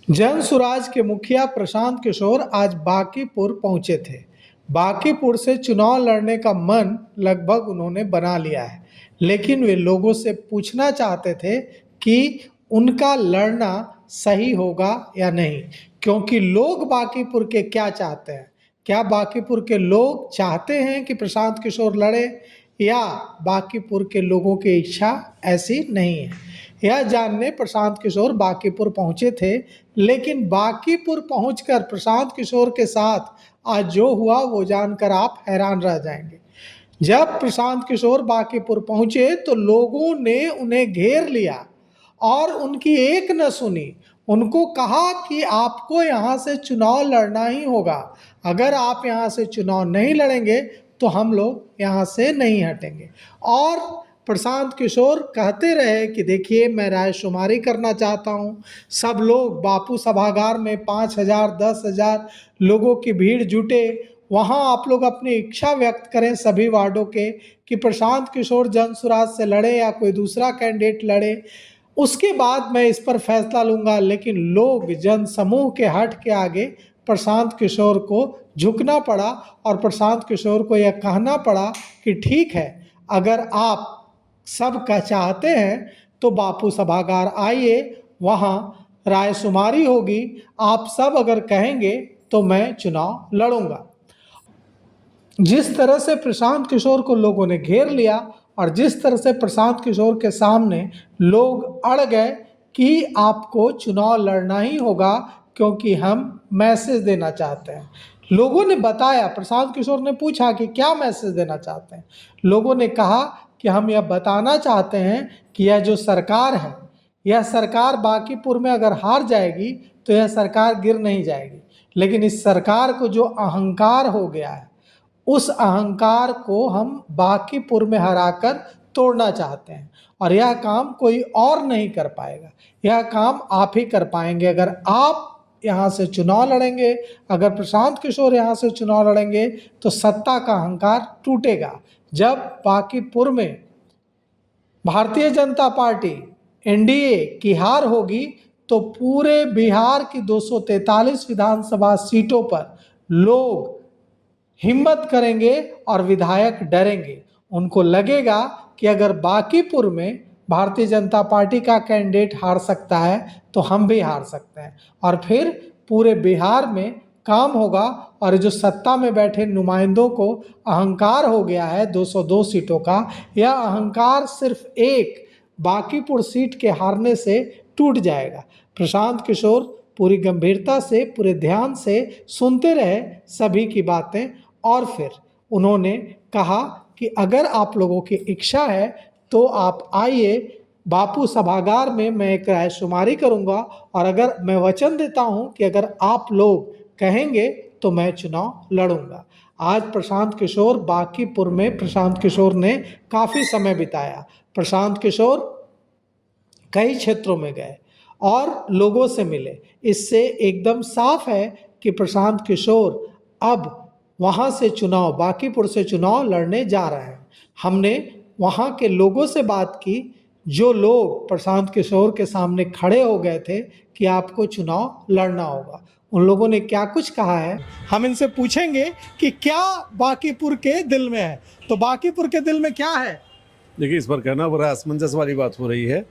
जन सुराज के मुखिया प्रशांत किशोर आज बांकीपुर पहुंचे थे। बांकीपुर से चुनाव लड़ने का मन लगभग उन्होंने बना लिया है, लेकिन वे लोगों से पूछना चाहते थे कि उनका लड़ना सही होगा या नहीं, क्योंकि लोग बांकीपुर के क्या चाहते हैं। क्या बांकीपुर के लोग चाहते हैं कि प्रशांत किशोर लड़े, या बांकीपुर के लोगों की इच्छा ऐसी नहीं है। यह जानने प्रशांत किशोर बांकीपुर पहुंचे थे, लेकिन बांकीपुर पहुंचकर प्रशांत किशोर के साथ आज जो हुआ वो जानकर आप हैरान रह जाएंगे। जब प्रशांत किशोर बांकीपुर पहुंचे तो लोगों ने उन्हें घेर लिया और उनकी एक न सुनी। उनको कहा कि आपको यहाँ से चुनाव लड़ना ही होगा। अगर आप यहाँ से चुनाव नहीं लड़ेंगे तो हम लोग यहाँ से नहीं हटेंगे। और प्रशांत किशोर कहते रहे कि देखिए, मैं रायशुमारी करना चाहता हूँ। सब लोग बापू सभागार में 5,000 10,000 लोगों की भीड़ जुटे। वहाँ आप लोग अपनी इच्छा व्यक्त करें सभी वार्डों के कि प्रशांत किशोर जनसुराज से लड़े या कोई दूसरा कैंडिडेट लड़े। उसके बाद मैं इस पर फैसला लूँगा। लेकिन लोग जन समूह के हट के आगे प्रशांत किशोर को झुकना पड़ा और प्रशांत किशोर को यह कहना पड़ा कि ठीक है, अगर आप सब का चाहते हैं तो बापू सभागार आइए, वहाँ रायशुमारी होगी। आप सब अगर कहेंगे तो मैं चुनाव लड़ूंगा। जिस तरह से प्रशांत किशोर को लोगों ने घेर लिया और जिस तरह से प्रशांत किशोर के सामने लोग अड़ गए कि आपको चुनाव लड़ना ही होगा, क्योंकि हम मैसेज देना चाहते हैं। लोगों ने बताया, प्रशांत किशोर ने पूछा कि क्या मैसेज देना चाहते हैं। लोगों ने कहा कि हम यह बताना चाहते हैं कि यह जो सरकार है, यह सरकार बांकीपुर में अगर हार जाएगी तो यह सरकार गिर नहीं जाएगी, लेकिन इस सरकार को जो अहंकार हो गया है, उस अहंकार को हम बांकीपुर में हराकर तोड़ना चाहते हैं। और यह काम कोई और नहीं कर पाएगा, यह काम आप ही कर पाएंगे। अगर आप यहाँ से चुनाव लड़ेंगे, अगर प्रशांत किशोर यहाँ से चुनाव लड़ेंगे तो सत्ता का अहंकार टूटेगा। जब बांकीपुर में भारतीय जनता पार्टी एनडीए की हार होगी तो पूरे बिहार की 243 विधानसभा सीटों पर लोग हिम्मत करेंगे और विधायक डरेंगे। उनको लगेगा कि अगर बांकीपुर में भारतीय जनता पार्टी का कैंडिडेट हार सकता है तो हम भी हार सकते हैं, और फिर पूरे बिहार में काम होगा। और जो सत्ता में बैठे नुमाइंदों को अहंकार हो गया है 202 सीटों का, यह अहंकार सिर्फ एक बांकीपुर सीट के हारने से टूट जाएगा। प्रशांत किशोर पूरी गंभीरता से, पूरे ध्यान से सुनते रहे सभी की बातें, और फिर उन्होंने कहा कि अगर आप लोगों की इच्छा है तो आप आइए, बापू सभागार में मैं एक रायशुमारी करूंगा, और अगर मैं वचन देता हूं कि अगर आप लोग कहेंगे तो मैं चुनाव लड़ूंगा। आज प्रशांत किशोर बांकीपुर में, प्रशांत किशोर ने काफ़ी समय बिताया। प्रशांत किशोर कई क्षेत्रों में गए और लोगों से मिले। इससे एकदम साफ है कि प्रशांत किशोर अब वहाँ से चुनाव, बांकीपुर से चुनाव लड़ने जा रहे हैं। हमने वहाँ के लोगों से बात की, जो लोग प्रशांत किशोर के सामने खड़े हो गए थे कि आपको चुनाव लड़ना होगा। उन लोगों ने क्या कुछ कहा है, हम इनसे पूछेंगे कि क्या बांकीपुर के दिल में है। तो बांकीपुर के दिल में क्या है? देखिए, इस पर कहना बड़ा असमंजस वाली बात हो रही है।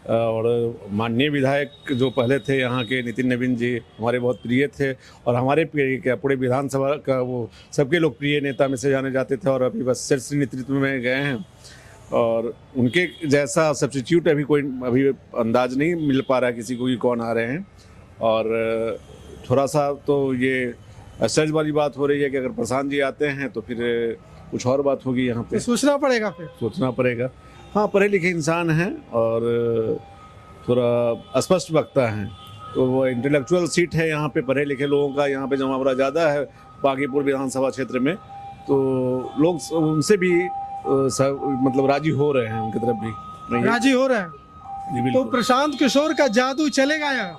और माननीय विधायक जो पहले थे यहाँ के, नितिन नवीन जी हमारे बहुत प्रिय थे और हमारे क्या पूरे विधानसभा का वो सबके लोकप्रिय नेता में से जाने जाते थे, और अभी बस शीर्ष नेतृत्व में गए हैं। और उनके जैसा सब्स्टिट्यूट अभी अंदाज नहीं मिल पा रहा है किसी को कि कौन आ रहे हैं। और थोड़ा सा तो ये असर्ज वाली बात हो रही है कि अगर प्रशांत जी आते हैं तो फिर कुछ और बात होगी यहाँ पे। तो सोचना पड़ेगा, फिर सोचना पड़ेगा। हाँ, पढ़े लिखे इंसान हैं और थोड़ा स्पष्ट वक्ता हैं, तो वो इंटेलेक्चुअल सीट है यहाँ पे, पढ़े लिखे लोगों का यहाँ पे जमावड़ा ज़्यादा है बांकीपुर विधानसभा क्षेत्र में। तो लोग उनसे भी मतलब राजी हो रहे हैं, उनकी तरफ भी राजी हो रहे हैं। तो प्रशांत किशोर का जादू चलेगा यहाँ?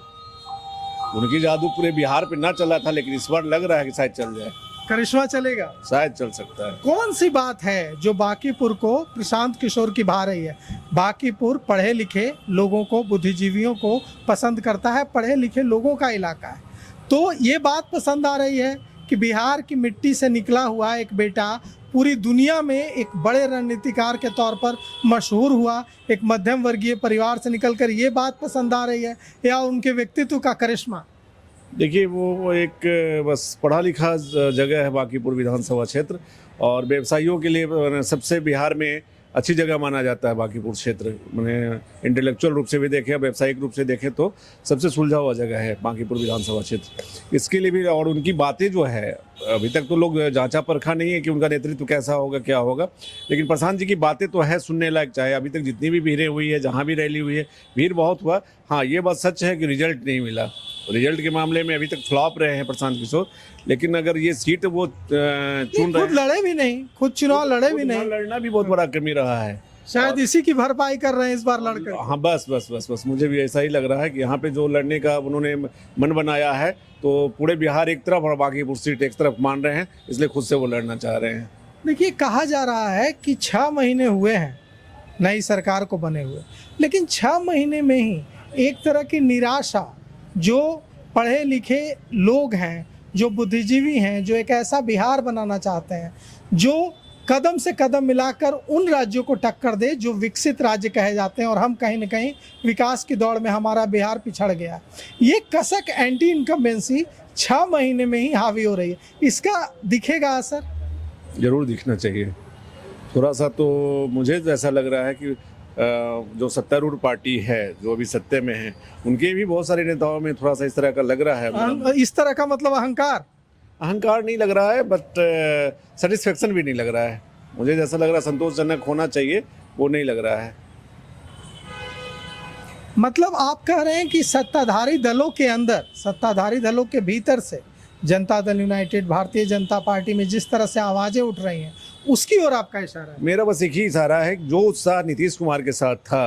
उनकी जादू पूरे बिहार पे ना चला था, लेकिन इस बार लग रहा है कि शायद चल जाए। करिश्मा चलेगा? शायद चल सकता है। कौन सी बात है जो बांकीपुर को प्रशांत किशोर की भा रही है? बांकीपुर पढ़े लिखे लोगों को, बुद्धिजीवियों को पसंद करता है, पढ़े लिखे लोगों का इलाका है। तो ये बात पसंद आ रही है कि बिहार की मिट्टी से निकला हुआ एक बेटा पूरी दुनिया में एक बड़े रणनीतिकार के तौर पर मशहूर हुआ, एक मध्यम वर्गीय परिवार से निकलकर, ये बात पसंद आ रही है या उनके व्यक्तित्व का करिश्मा? देखिए वो एक बस पढ़ा लिखा जगह है बांकीपुर विधानसभा क्षेत्र, और व्यवसायियों के लिए सबसे बिहार में अच्छी जगह माना जाता है बांकीपुर क्षेत्र। मैंने इंटेलेक्चुअल रूप से भी देखे, व्यावसायिक रूप से देखें तो सबसे सुलझा हुआ जगह है बांकीपुर विधानसभा क्षेत्र। इसके लिए भी, और उनकी बातें जो है, अभी तक तो लोग जांचा परखा नहीं है कि उनका नेतृत्व कैसा होगा, क्या होगा, लेकिन प्रशांत जी की बातें तो है सुनने लायक। चाहे अभी तक जितनी भी भीड़ें हुई है, जहाँ भी रैली हुई है, भीड़ बहुत हुआ। हाँ, ये बात सच है कि रिजल्ट नहीं मिला। रिजल्ट के मामले में अभी तक फ्लॉप रहे हैं प्रशांत किशोर, लेकिन अगर ये सीट वो चुन रहे खुद लड़े भी नहीं, खुद चुनाव लड़े भी नहीं, लड़ना भी बहुत बड़ा कमी रहा है। शायद इसी की भरपाई कर रहे हैं इस बार लड़कर। हाँ, बस मुझे भी ऐसा ही लग रहा है कि यहाँ पे जो लड़ने का उन्होंने मन बनाया है, तो पूरे बिहार एक तरफ और बांकीपुर सीट एक तरफ मान रहे हैं, इसलिए खुद से वो लड़ना चाह रहे हैं। देखिए, कहा जा रहा है कि 6 महीने हुए हैं नई सरकार को बने हुए, लेकिन 6 महीने में ही एक तरह की निराशा, जो पढ़े लिखे लोग हैं, जो बुद्धिजीवी हैं, जो एक ऐसा बिहार बनाना चाहते हैं जो कदम से कदम मिलाकर उन राज्यों को टक्कर दे जो विकसित राज्य कहे जाते हैं, और हम कहीं न कहीं विकास की दौड़ में हमारा बिहार पिछड़ गया। ये कसक एंटी इनकम्बेंसी 6 महीने में ही हावी हो रही है, इसका दिखेगा असर? जरूर दिखना चाहिए। थोड़ा सा तो मुझे ऐसा लग रहा है कि जो सत्तारूढ़ पार्टी है, जो अभी सत्ते में है, उनके भी बहुत सारे नेताओं में थोड़ा सा इस तरह का लग रहा है। इस तरह का मतलब अहंकार नहीं लग रहा है, बट सेटिस्फेक्शन भी नहीं लग रहा है। मुझे जैसा लग रहा है संतोषजनक होना चाहिए, वो नहीं लग रहा है। मतलब आप कह रहे हैं कि सत्ताधारी दलों के अंदर, सत्ताधारी दलों के भीतर से जनता दल यूनाइटेड, भारतीय जनता पार्टी में जिस तरह से आवाजें उठ रही हैं, उसकी ओर आपका इशारा है? मेरा बस एक ही इशारा है, जो उत्साह नीतीश कुमार के साथ था,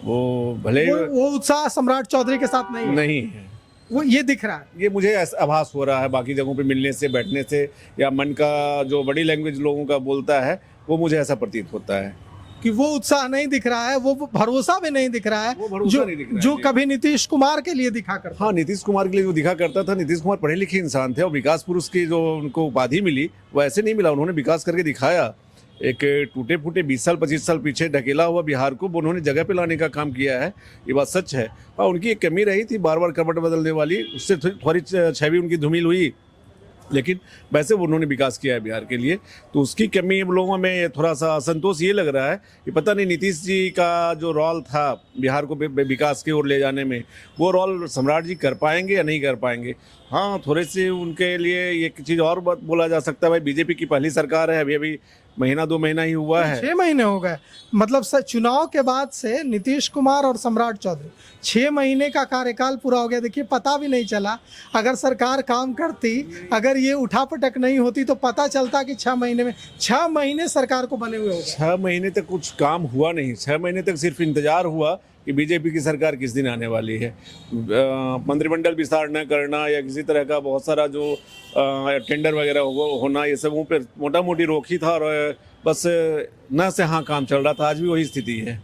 वो भले वो उत्साह सम्राट चौधरी के साथ नहीं है। वो ये दिख रहा है, ये मुझे आभास हो रहा है बाकी जगहों पे मिलने से, बैठने से, या मन का जो बॉडी लैंग्वेज लोगों का बोलता है, वो मुझे ऐसा प्रतीत होता है कि वो उत्साह नहीं दिख रहा है, वो भरोसा भी नहीं दिख रहा है, जो कभी नीतीश कुमार के लिए दिखा करता। हाँ, नीतीश कुमार के लिए जो दिखा करता था। नीतीश कुमार पढ़े लिखे इंसान थे, और विकास पुरुष की जो उनको उपाधि मिली वो ऐसे नहीं मिला, उन्होंने विकास करके दिखाया। एक टूटे फूटे 20 साल 25 साल पीछे ढकेला हुआ बिहार को उन्होंने जगह पे लाने का काम किया है, ये बात सच है। हाँ, उनकी एक कमी रही थी बार बार करवट बदलने वाली, उससे थोड़ी छवि उनकी धूमिल हुई, लेकिन वैसे उन्होंने विकास किया है बिहार के लिए। तो उसकी कमी लोगों में थोड़ा सा असंतोष ये लग रहा है कि पता नहीं नीतीश जी का जो रोल था बिहार को विकास की ओर ले जाने में, वो रोल सम्राट जी कर पाएंगे या नहीं कर पाएंगे। हाँ, थोड़े से उनके लिए एक चीज़ और बोला जा सकता है, भाई बीजेपी की पहली सरकार है, अभी महीना 2 महीना ही हुआ है, 6 महीने हो गए। मतलब चुनाव के बाद से नीतीश कुमार और सम्राट चौधरी 6 महीने का कार्यकाल पूरा हो गया। देखिए, पता भी नहीं चला, अगर सरकार काम करती, अगर ये उठापटक नहीं होती तो पता चलता कि 6 महीने में, 6 महीने सरकार को बने हुए हो गए। 6 महीने तक कुछ काम हुआ नहीं, 6 महीने तक सिर्फ इंतजार हुआ कि बीजेपी की सरकार किस दिन आने वाली है। मंत्रिमंडल विस्तार न करना या किसी तरह का बहुत सारा जो टेंडर वगैरह होना, ये सब पे मोटा मोटी रोकी था, और बस न से हाँ काम चल रहा था। आज भी वही स्थिति है,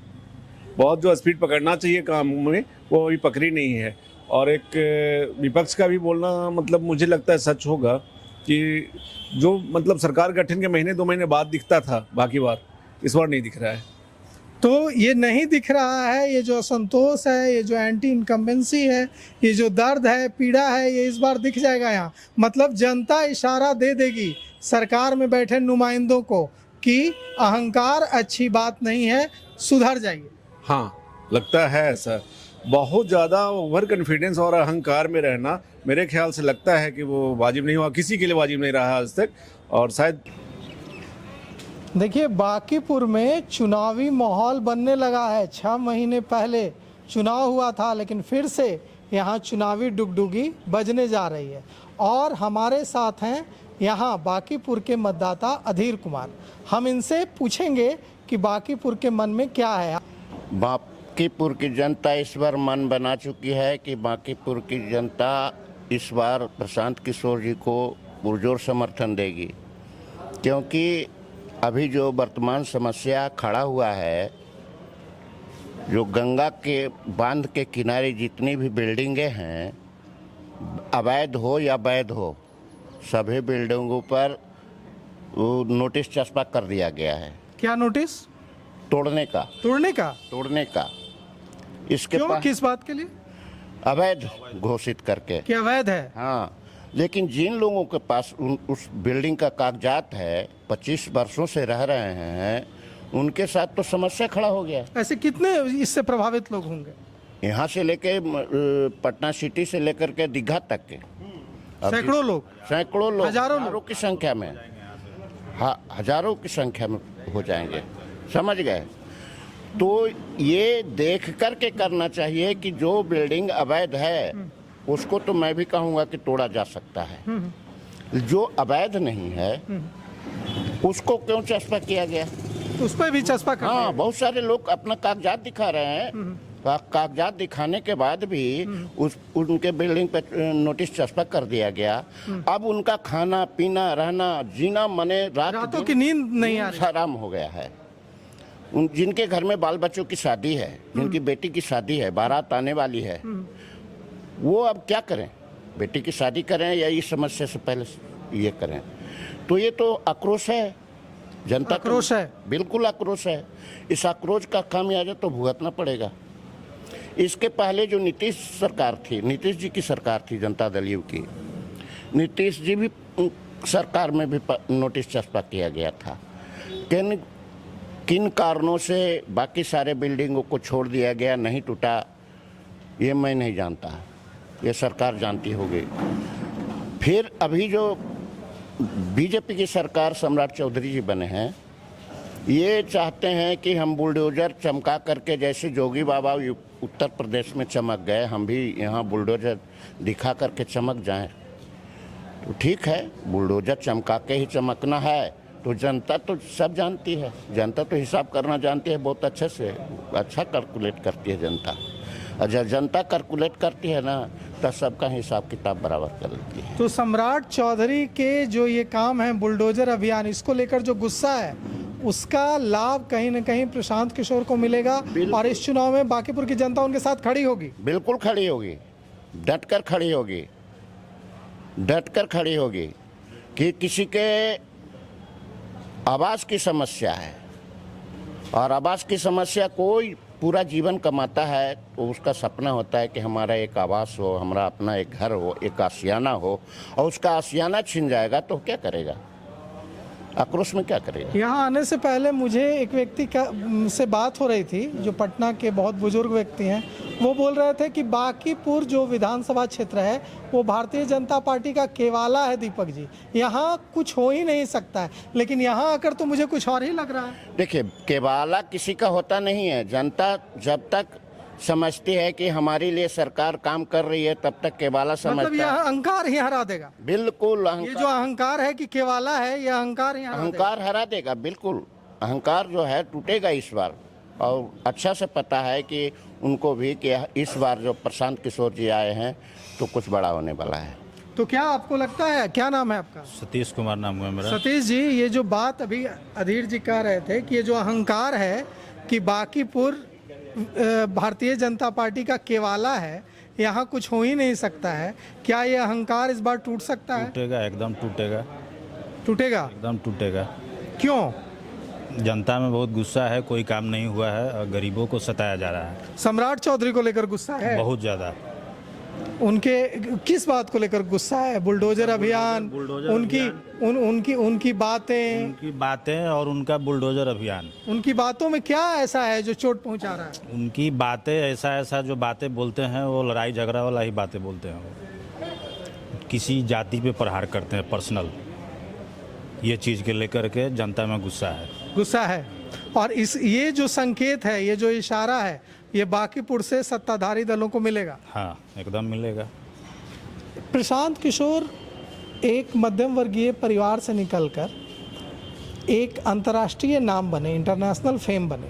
बहुत जो स्पीड पकड़ना चाहिए काम में वो अभी पकड़ी नहीं है। और एक विपक्ष का भी बोलना मतलब मुझे लगता है सच होगा कि जो मतलब सरकार गठन के महीने 2 महीने बाद दिखता था बाकी बार, इस बार नहीं दिख रहा है। तो ये नहीं दिख रहा है, ये जो असंतोष है, ये जो एंटी इनकम्बेंसी है, ये जो दर्द है, पीड़ा है, ये इस बार दिख जाएगा यहाँ। मतलब जनता इशारा दे देगी सरकार में बैठे नुमाइंदों को कि अहंकार अच्छी बात नहीं है, सुधर जाइए। हाँ, लगता है ऐसा। बहुत ज़्यादा ओवर कॉन्फिडेंस और अहंकार में रहना मेरे ख्याल से लगता है कि वो वाजिब नहीं हुआ, किसी के लिए वाजिब नहीं रहा आज तक। और शायद देखिए, बांकीपुर में चुनावी माहौल बनने लगा है। 6 महीने पहले चुनाव हुआ था, लेकिन फिर से यहाँ चुनावी डुगडुगी बजने जा रही है। और हमारे साथ हैं यहाँ बांकीपुर के मतदाता अधीर कुमार। हम इनसे पूछेंगे कि बांकीपुर के मन में क्या है। बांकीपुर की जनता इस बार मन बना चुकी है कि बांकीपुर की जनता इस बार प्रशांत किशोर जी को पुरजोर समर्थन देगी, क्योंकि अभी जो वर्तमान समस्या खड़ा हुआ है, जो गंगा के बांध के किनारे जितनी भी बिल्डिंगें हैं, अवैध हो या वैध हो, सभी बिल्डिंगों पर नोटिस चस्पा कर दिया गया है। क्या नोटिस? तोड़ने का। तोड़ने का? इसके क्यों, पास किस बात के लिए? अवैध घोषित करके। क्या अवैध है? हाँ, लेकिन जिन लोगों के पास उस बिल्डिंग का कागजात है, 25 वर्षों से रह रहे हैं, उनके साथ तो समस्या खड़ा हो गया। ऐसे कितने इससे प्रभावित लोग होंगे? यहाँ से लेके पटना सिटी से लेकर के दीघा तक के सैकड़ों लोग, हजारों लोग की संख्या में, हाँ, हजारों की संख्या में हो जाएंगे, समझ गए। तो ये देख करके करना चाहिए कि जो बिल्डिंग अवैध है उसको तो मैं भी कहूँगा कि तोड़ा जा सकता है, जो अवैध नहीं है उसको क्यों चस्पा किया गया? उस पर भी चस्पा कर? हाँ, बहुत सारे लोग अपना कागजात दिखा रहे हैं, कागजात दिखाने के बाद भी उनके बिल्डिंग पे नोटिस चस्पा कर दिया गया। अब उनका खाना पीना रहना जीना मने रातों की नींद नहीं आ रही, हराम हो गया है। जिनके घर में बाल बच्चों की शादी है, जिनकी बेटी की शादी है, बारात आने वाली है, वो अब क्या करें? बेटी की शादी करें या इस समस्या से पहले ये करें? तो ये तो आक्रोश है, जनता आक्रोश है, बिल्कुल आक्रोश है। इस आक्रोश का खामियाजा तो भुगतना पड़ेगा। इसके पहले जो नीतीश सरकार थी, नीतीश जी की सरकार थी, जनता दल यू की, नीतीश जी भी सरकार में भी नोटिस चस्पा किया गया था। किन कारणों से बाकी सारे बिल्डिंगों को छोड़ दिया गया, नहीं टूटा, ये मैं नहीं जानता, ये सरकार जानती होगी। फिर अभी जो बीजेपी की सरकार सम्राट चौधरी जी बने हैं, ये चाहते हैं कि हम बुलडोजर चमका करके, जैसे जोगी बाबा उत्तर प्रदेश में चमक गए, हम भी यहाँ बुलडोजर दिखा करके चमक जाएं। तो ठीक है, बुलडोजर चमका के ही चमकना है, तो जनता तो सब जानती है, जनता तो हिसाब करना जानती है, बहुत अच्छे से, अच्छा कैलकुलेट करती है जनता। और जब जनता कैलकुलेट करती है ना, तो सबका हिसाब किताब बराबर कर लेती है। तो सम्राट चौधरी के जो ये काम है, बुलडोजर अभियान, इसको लेकर जो गुस्सा है, उसका लाभ कहीं न कहीं प्रशांत किशोर को मिलेगा, और इस चुनाव में बांकीपुर की जनता उनके साथ खड़ी होगी। बिल्कुल खड़ी होगी, डट कर खड़ी होगी, डट कर खड़ी होगी। कि किसी के आवास की समस्या है, और आवास की समस्या कोई पूरा जीवन कमाता है, तो उसका सपना होता है कि हमारा एक आवास हो, हमारा अपना एक घर हो, एक आशियाना हो, और उसका आशियाना छिन जाएगा तो क्या करेगा? आक्रोश में क्या करेगा? यहाँ आने से पहले मुझे एक व्यक्ति से बात हो रही थी, जो पटना के बहुत बुजुर्ग व्यक्ति हैं। वो बोल रहे थे कि बांकीपुर जो विधानसभा क्षेत्र है वो भारतीय जनता पार्टी का केवाला है। दीपक जी, यहाँ कुछ हो ही नहीं सकता है, लेकिन यहाँ आकर तो मुझे कुछ और ही लग रहा है। देखिए, केवाला किसी का होता नहीं है। जनता जब तक समझती है कि हमारे लिए सरकार काम कर रही है, तब तक केवाला समझता है। मतलब यह अहंकार ही हरा देगा। बिल्कुल, ये जो अहंकार है कि केवाला है, यह अहंकार ही अहंकार हरा देगा। बिल्कुल, अहंकार जो है टूटेगा इस बार। और अच्छा से पता है कि उनको भी कि इस बार जो प्रशांत किशोर जी आए हैं तो कुछ बड़ा होने वाला है। तो क्या आपको लगता है, क्या नाम है आपका? सतीश कुमार नाम है मेरा। सतीश जी, ये जो बात अभी अधीर जी कह रहे थे कि ये जो अहंकार है कि बांकीपुर भारतीय जनता पार्टी का केवाला है, यहाँ कुछ हो ही नहीं सकता है, क्या ये अहंकार इस बार टूट सकता है? टूटेगा, एकदम टूटेगा। टूटेगा? एकदम टूटेगा। क्यों? जनता में बहुत गुस्सा है, कोई काम नहीं हुआ है और गरीबों को सताया जा रहा है। सम्राट चौधरी को लेकर गुस्सा है? बहुत ज्यादा। उनके किस बात को लेकर गुस्सा है? बुलडोजर अभियान, उनकी बातें और उनका बुलडोजर अभियान। उनकी बातों में क्या ऐसा है जो चोट पहुंचा रहा है? उनकी बातें ऐसा जो बातें बोलते हैं, वो लड़ाई झगड़ा वाला ही बातें बोलते हैं। वो किसी जाति पे प्रहार करते हैं, पर्सनल। ये चीज़ के लेकर के जनता में गुस्सा है। और ये जो संकेत है, ये जो इशारा है, ये बांकीपुर से सत्ताधारी दलों को मिलेगा। हाँ, एकदम मिलेगा। प्रशांत किशोर एक मध्यम वर्गीय परिवार से निकलकर एक अंतर्राष्ट्रीय नाम बने, इंटरनेशनल फेम बने।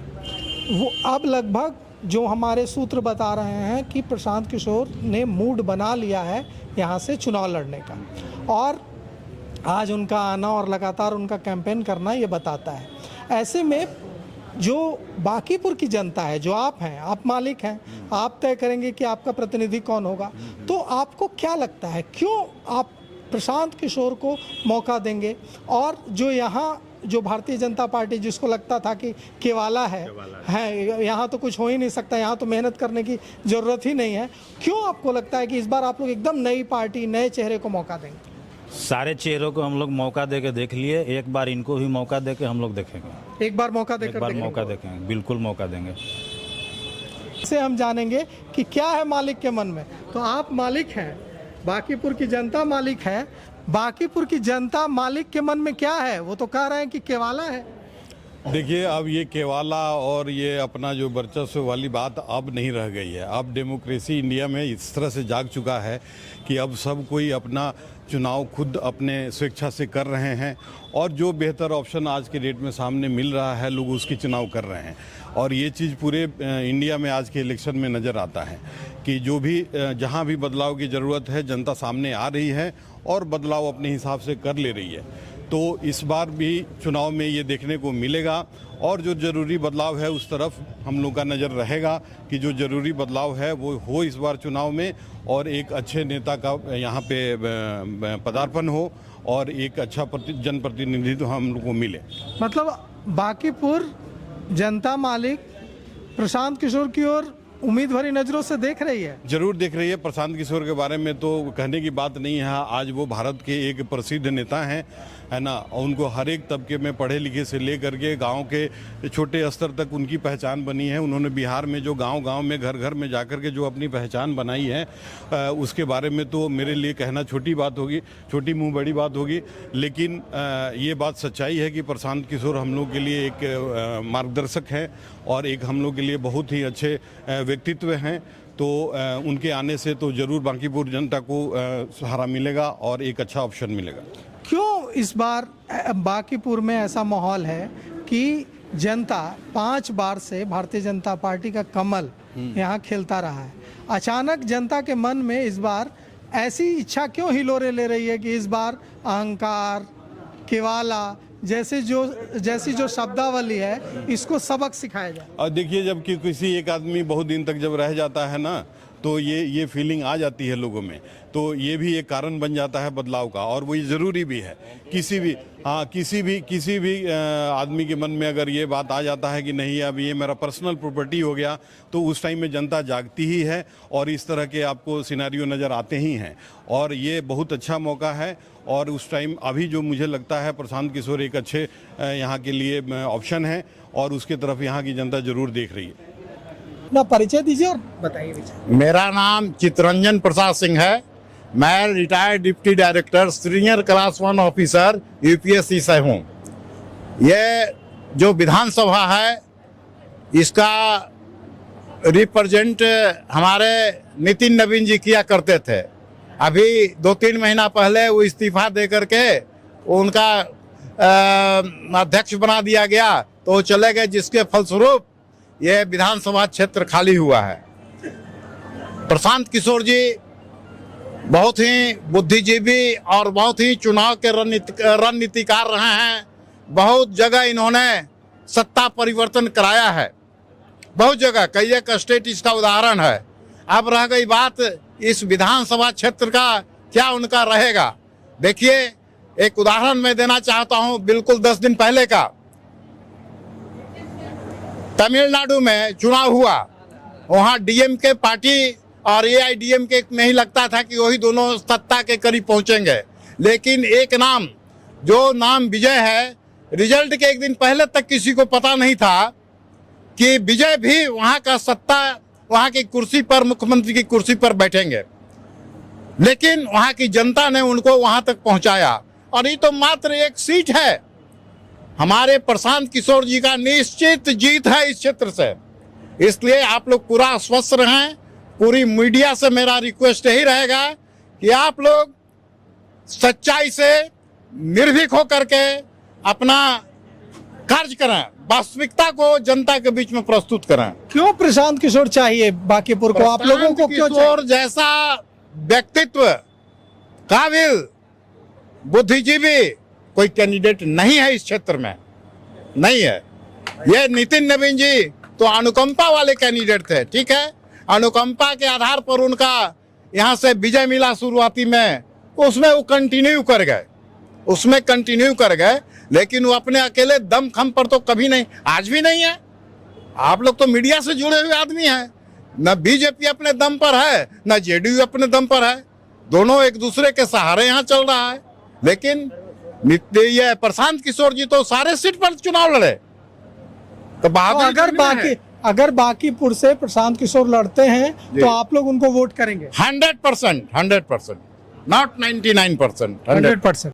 वो अब लगभग जो हमारे सूत्र बता रहे हैं कि प्रशांत किशोर ने मूड बना लिया है यहाँ से चुनाव लड़ने का। और आज उनका आना और लगातार उनका कैंपेन करना ये बताता है। ऐसे में जो बांकीपुर की जनता है, जो आप हैं, आप मालिक हैं, आप तय करेंगे कि आपका प्रतिनिधि कौन होगा। तो आपको क्या लगता है, क्यों आप प्रशांत किशोर को मौका देंगे? और जो यहाँ जो भारतीय जनता पार्टी जिसको लगता था कि केवाला है यहाँ तो कुछ हो ही नहीं सकता, यहाँ तो मेहनत करने की ज़रूरत ही नहीं है, क्यों आपको लगता है कि इस बार आप लोग एकदम नई पार्टी, नए चेहरे को मौका देंगे? सारे चेहरों को हम लोग मौका दे के देख लिए, एक बार इनको भी मौका दे के हम लोग देखेंगे। एक बार मौका देकर एक बार मौका देखेंगे, बिल्कुल मौका देंगे। से हम जानेंगे कि क्या है मालिक के मन में। तो आप मालिक हैं, बांकीपुर की जनता मालिक है, बांकीपुर की जनता मालिक के मन में क्या है? वो तो कह रहे हैं कि केवाला है। देखिए, अब ये केवाला और ये अपना जो वर्चस्व वाली बात अब नहीं रह गई है। अब डेमोक्रेसी इंडिया में इस तरह से जाग चुका है कि अब सब कोई अपना चुनाव खुद अपने स्वेच्छा से कर रहे हैं और जो बेहतर ऑप्शन आज के डेट में सामने मिल रहा है लोग उसकी चुनाव कर रहे हैं। और ये चीज़ पूरे इंडिया में आज के इलेक्शन में नज़र आता है कि जो भी जहाँ भी बदलाव की ज़रूरत है जनता सामने आ रही है और बदलाव अपने हिसाब से कर ले रही है। तो इस बार भी चुनाव में ये देखने को मिलेगा और जो ज़रूरी बदलाव है उस तरफ हम लोग का नज़र रहेगा कि जो ज़रूरी बदलाव है वो हो इस बार चुनाव में और एक अच्छे नेता का यहाँ पे पदार्पण हो और एक अच्छा जनप्रतिनिधित्व हम लोग को मिले। मतलब बांकीपुर जनता मालिक प्रशांत किशोर की ओर उम्मीद भरी नज़रों से देख रही है। जरूर देख रही है। प्रशांत किशोर के बारे में तो कहने की बात नहीं है। आज वो भारत के एक प्रसिद्ध नेता हैं, है ना। उनको हर एक तबके में पढ़े लिखे से लेकर के गांव के छोटे स्तर तक उनकी पहचान बनी है। उन्होंने बिहार में जो गांव-गांव में घर घर में जाकर के जो अपनी पहचान बनाई है उसके बारे में तो मेरे लिए कहना छोटी बात होगी, छोटी मुँह बड़ी बात होगी। लेकिन ये बात सच्चाई है कि प्रशांत किशोर हम लोग के लिए एक मार्गदर्शक हैं और एक हम लोग के लिए बहुत ही अच्छे व्यक्तित्व हैं। तो उनके आने से तो ज़रूर बांकीपुर जनता को सहारा मिलेगा और एक अच्छा ऑप्शन मिलेगा। क्यों इस बार बांकीपुर में ऐसा माहौल है कि जनता 5 बार से भारतीय जनता पार्टी का कमल यहाँ खिलता रहा है, अचानक जनता के मन में इस बार ऐसी इच्छा क्यों हिलोरे ले रही है कि इस बार अहंकार, केवाला जैसी जो शब्दावली है इसको सबक सिखाया जाए? और देखिए, जब कि किसी एक आदमी बहुत दिन तक जब रह जाता है ना तो ये फीलिंग आ जाती है लोगों में, तो ये भी एक कारण बन जाता है बदलाव का और वो ये ज़रूरी भी है। किसी भी आदमी के मन में अगर ये बात आ जाता है कि नहीं अब ये मेरा पर्सनल प्रॉपर्टी हो गया तो उस टाइम में जनता जागती ही है और इस तरह के आपको सिनेरियो नज़र आते ही हैं और ये बहुत अच्छा मौका है। और उस टाइम अभी जो मुझे लगता है प्रशांत किशोर एक अच्छे यहाँ के लिए ऑप्शन है और उसके तरफ यहाँ की जनता ज़रूर देख रही है। अपना परिचय दीजिए और बताइए विचार। मेरा नाम चितरंजन प्रसाद सिंह है। मैं retired deputy director senior class 1 officer UPSC से हूँ। ये जो विधानसभा है इसका रिप्रेजेंट हमारे नितिन नवीन जी किया करते थे। अभी 2-3 महीना पहले वो इस्तीफा दे करके उनका अध्यक्ष बना दिया गया तो वो चले गए, जिसके फलस्वरूप ये विधानसभा क्षेत्र खाली हुआ है। प्रशांत किशोर जी बहुत ही बुद्धिजीवी और बहुत ही चुनाव के रणनीतिकार रहे हैं। बहुत जगह इन्होंने सत्ता परिवर्तन कराया है, बहुत जगह, कई एक स्टेट इसका उदाहरण है। अब रह गई बात इस विधानसभा क्षेत्र का क्या उनका रहेगा। देखिए, एक उदाहरण मैं देना चाहता हूं, बिल्कुल 10 दिन पहले का। तमिलनाडु में चुनाव हुआ, वहां डीएमके पार्टी और एआईडीएमके में ही लगता था कि वही दोनों सत्ता के करीब पहुंचेंगे। लेकिन एक नाम, जो नाम विजय है, रिजल्ट के एक दिन पहले तक किसी को पता नहीं था कि विजय भी वहां का सत्ता, वहां की कुर्सी पर, मुख्यमंत्री की कुर्सी पर बैठेंगे। लेकिन वहां की जनता ने उनको वहां तक पहुंचाया और ये तो मात्र एक सीट है। हमारे प्रशांत किशोर जी का निश्चित जीत है इस क्षेत्र से। इसलिए आप लोग पूरा आश्वस्त रहें। पूरी मीडिया से मेरा रिक्वेस्ट यही रहेगा कि आप लोग सच्चाई से निर्भीक होकर के अपना कार्य करें, वास्तविकता को जनता के बीच में प्रस्तुत करें। क्यों प्रशांत किशोर चाहिए बांकीपुर को? आप लोगों को क्यों चाहिए? किशोर जैसा व्यक्तित्व, काबिल बुद्धिजीवी कोई कैंडिडेट नहीं है इस क्षेत्र में, नहीं है। ये नितिन नवीन जी तो अनुकंपा वाले कैंडिडेट थे, ठीक है, अनुकंपा के आधार पर उनका यहाँ से विजय मिला शुरुआती में, उसमें वो कंटिन्यू कर गए, लेकिन वो अपने अकेले दम खम पर तो कभी नहीं, आज भी नहीं है। आप लोग तो मीडिया से जुड़े हुए आदमी हैं, न बीजेपी अपने दम पर है, न जेडीयू अपने दम पर है, दोनों एक दूसरे के सहारे यहाँ चल रहा है। लेकिन ये प्रशांत किशोर जी तो सारे सीट पर चुनाव लड़े, तो तो बहादुर अगर बांकीपुर से प्रशांत किशोर लड़ते हैं तो आप लोग उनको वोट करेंगे? 100%, नॉट 99%, 100%। 100%।